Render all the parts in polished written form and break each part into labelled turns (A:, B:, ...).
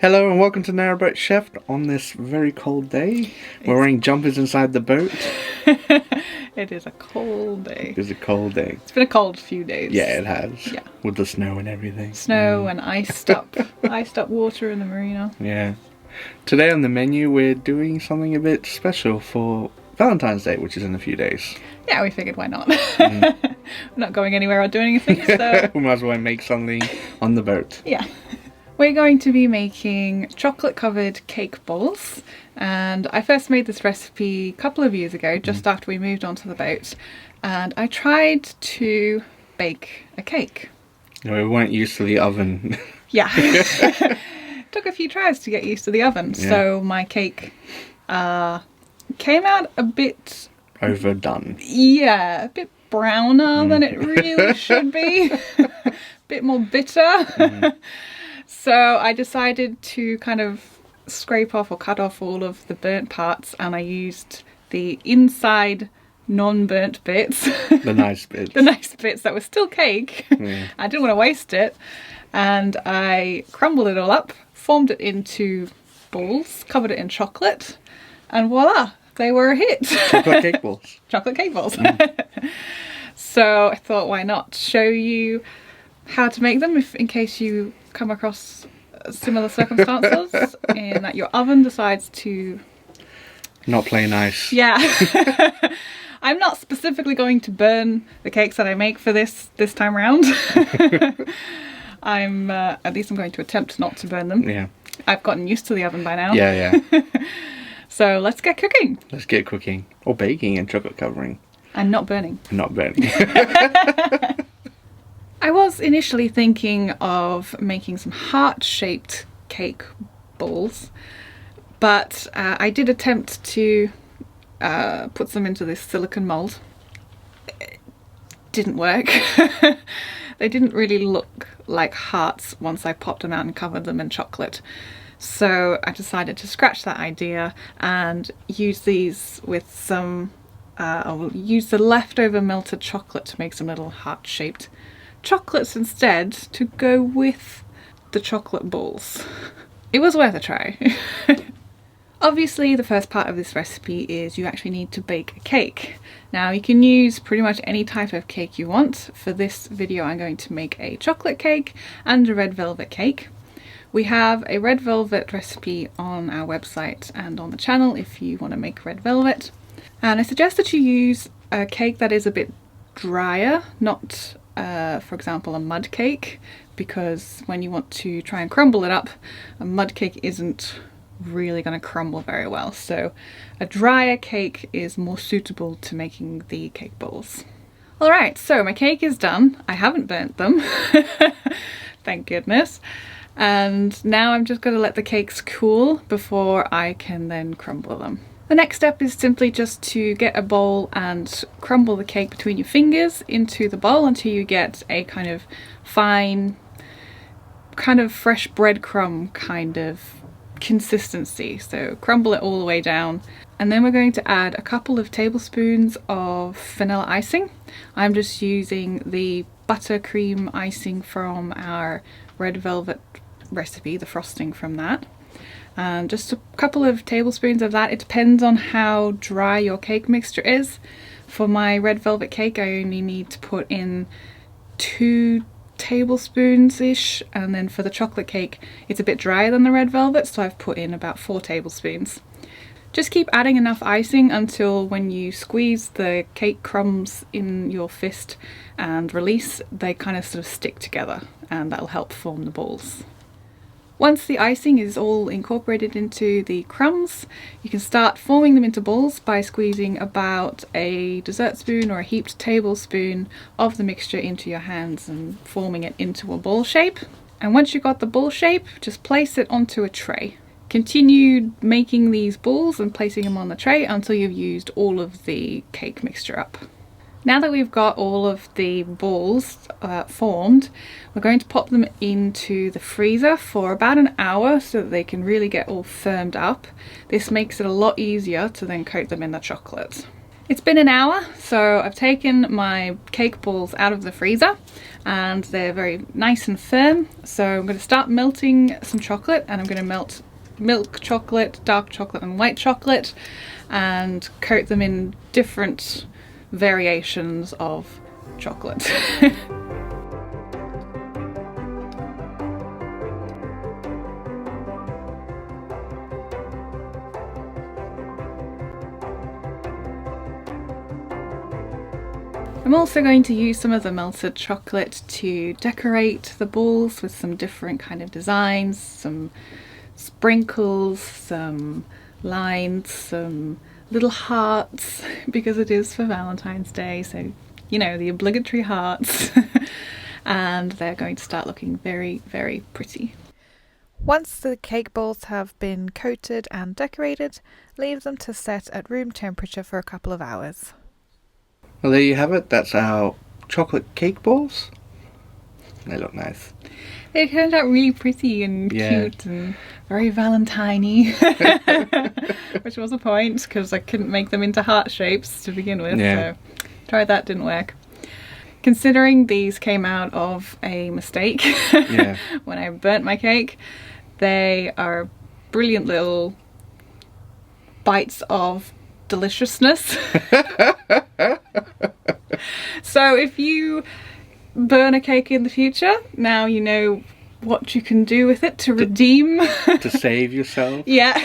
A: Hello and welcome to Narrowboat Chef on this very cold day. We're wearing jumpers inside the boat.
B: It is a cold day.
A: It is a cold day.
B: It's been a cold few days.
A: Yeah, it has.
B: Yeah.
A: With the snow and everything.
B: Snow and iced up water in the marina.
A: Yeah. Today on the menu we're doing something a bit special for Valentine's Day, which is in a few days.
B: Yeah, we figured why not. We're not going anywhere or doing anything, so...
A: We might as well make something on the boat.
B: Yeah. We're going to be making chocolate covered cake balls, and I first made this recipe a couple of years ago, just after we moved onto the boat, and I tried to bake a cake.
A: No, we weren't used to the oven.
B: Yeah. Took a few tries to get used to the oven, so my cake came out a bit...
A: overdone.
B: Yeah, a bit browner than it really should be. A bit more bitter. So I decided to kind of scrape off or cut off all of the burnt parts, and I used the inside non-burnt bits.
A: The nice bits.
B: The nice bits that were still cake. I didn't want to waste it. And I crumbled it all up, formed it into balls, covered it in chocolate, and voila, they were a hit.
A: Chocolate cake balls.
B: Chocolate cake balls. So I thought, why not show you how to make them in case you come across similar circumstances and that your oven decides to
A: not play nice.
B: Yeah. I'm not specifically going to burn the cakes that I make for this time round. At least I'm going to attempt not to burn them.
A: Yeah.
B: I've gotten used to the oven by now.
A: Yeah.
B: So let's get cooking.
A: Let's get cooking. Or baking and chocolate covering.
B: And not burning.
A: Not burning.
B: I was initially thinking of making some heart-shaped cake balls, but I did attempt to put them into this silicone mould. It didn't work. They didn't really look like hearts once I popped them out and covered them in chocolate. So I decided to scratch that idea and use these with some, I'll use the leftover melted chocolate to make some little heart-shaped chocolates instead to go with the chocolate balls. It was worth a try. Obviously, the first part of this recipe is you actually need to bake a cake. Now, you can use pretty much any type of cake you want. For this video, I'm going to make a chocolate cake and a red velvet cake. We have a red velvet recipe on our website and on the channel if you want to make red velvet. And I suggest that you use a cake that is a bit drier, not for example a mud cake, because when you want to try and crumble it up, a mud cake isn't really going to crumble very well. So a drier cake is more suitable to making the cake balls. Alright, so my cake is done. I haven't burnt them. Thank goodness. And now I'm just going to let the cakes cool before I can then crumble them. The next step is simply just to get a bowl and crumble the cake between your fingers into the bowl until you get a kind of fine, kind of fresh breadcrumb kind of consistency. So crumble it all the way down. And then we're going to add a couple of tablespoons of vanilla icing. I'm just using the buttercream icing from our red velvet recipe, the frosting from that. And just a couple of tablespoons of that. It depends on how dry your cake mixture is. For my red velvet cake, I only need to put in 2 tablespoons-ish, and then for the chocolate cake, it's a bit drier than the red velvet, so I've put in about 4 tablespoons. Just keep adding enough icing until when you squeeze the cake crumbs in your fist and release, they kind of sort of stick together, and that'll help form the balls. Once the icing is all incorporated into the crumbs, you can start forming them into balls by squeezing about a dessert spoon or a heaped tablespoon of the mixture into your hands and forming it into a ball shape. And once you've got the ball shape, just place it onto a tray. Continue making these balls and placing them on the tray until you've used all of the cake mixture up. Now that we've got all of the balls formed, we're going to pop them into the freezer for about an hour so that they can really get all firmed up. This makes it a lot easier to then coat them in the chocolate. It's been an hour So I've taken my cake balls out of the freezer and they're very nice and firm. So I'm going to start melting some chocolate, and I'm going to melt milk chocolate, dark chocolate and white chocolate, and coat them in different variations of chocolate. I'm also going to use some of the melted chocolate to decorate the balls with some different kind of designs, some sprinkles, some lines, some little hearts, because it is for Valentine's Day, so you know, the obligatory hearts. And they're going to start looking very, very pretty. Once the cake balls have been coated and decorated, leave them to set at room temperature for a couple of hours.
A: Well, there you have it. That's our chocolate cake balls. They look nice.
B: They turned out really pretty and cute and very Valentine-y. Which was a point, because I couldn't make them into heart shapes to begin with. So tried that, didn't work. Considering these came out of a mistake when I burnt my cake, they are brilliant little bites of deliciousness. So if you burn a cake in the future, now you know what you can do with it to redeem.
A: To save yourself.
B: Yeah.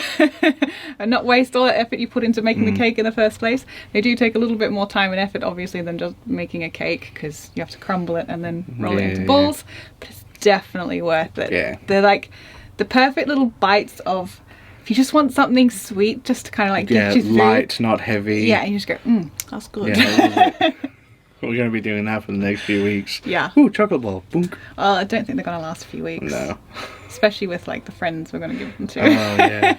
B: And not waste all the effort you put into making the cake in the first place. They do take a little bit more time and effort, obviously, than just making a cake, because you have to crumble it and then roll it into balls. But it's definitely worth it.
A: Yeah.
B: They're like the perfect little bites of, if you just want something sweet, just to kind of like get you through.
A: Light, not heavy.
B: Yeah, and you just go, that's good.
A: Yeah, we're going to be doing that for the next few weeks.
B: Yeah.
A: Ooh, chocolate ball. Boonk.
B: Well, I don't think they're going to last a few weeks.
A: No.
B: Especially with like the friends we're going to give them to.
A: Oh, yeah.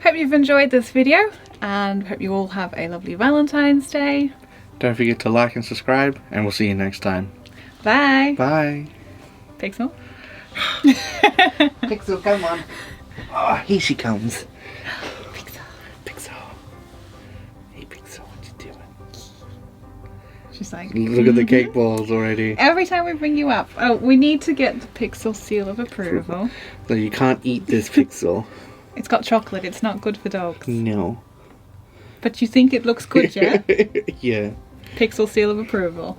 B: Hope you've enjoyed this video, and hope you all have a lovely Valentine's Day.
A: Don't forget to like and subscribe, and we'll see you next time.
B: Bye.
A: Bye.
B: Pixel.
A: Pixel, come on. Oh, here she comes.
B: Pixel.
A: Pixel. Hey, Pixel, what you doing?
B: She's like,
A: look at the cake balls already.
B: Every time we bring you up, we need to get the Pixel seal of approval.
A: So you can't eat this Pixel.
B: It's got chocolate. It's not good for dogs.
A: No.
B: But you think it looks good, yeah?
A: Yeah.
B: Pixel seal of approval.